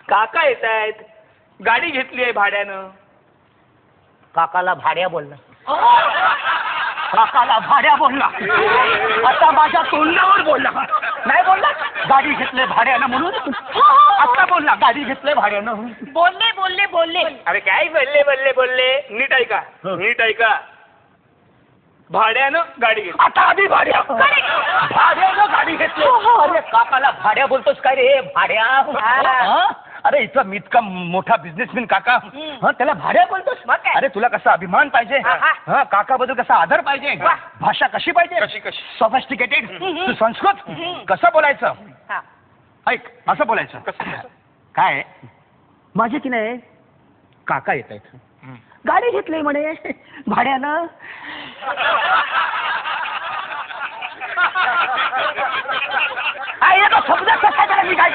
काका येत आहेत, गाडी घेतली आहे भाड्यानं. काकाला भाड्या बोलला. काकाला भाड्या बोलला. आता माझ्या तोंडावर बोलला. नाही बोलला गाडी घेतले भाड्यानं म्हणून. आता बोलला गाडी घेतले भाड्यानं. बोलले बोलले बोलले. अरे काय बोलले बोलले बोलले, नीट ऐका नीट ऐका. भाड्यानं गाडी घेतली. आता आधी भाड्या. भाड्यानं गाडी घेतली. अरे काकाला भाड्या बोलतोस काय रे भाड्या? हा? अरे इतका मोठा बिझनेसमॅन काका, त्याला भाड्या बोलतोस? अरे तुला कसा अभिमान पाहिजे, काका बद्दल कसा आदर पाहिजे, भाषा कशी पाहिजे, कशी कशी सॉफिस्टिकेटेड, संस्कृत कसं बोलायचं. ऐक असं बोलायचं. काय माझे की नाही काका येत आहेत, गाडी घेतली म्हणे भाड्यानं. शब्द कसा मी काय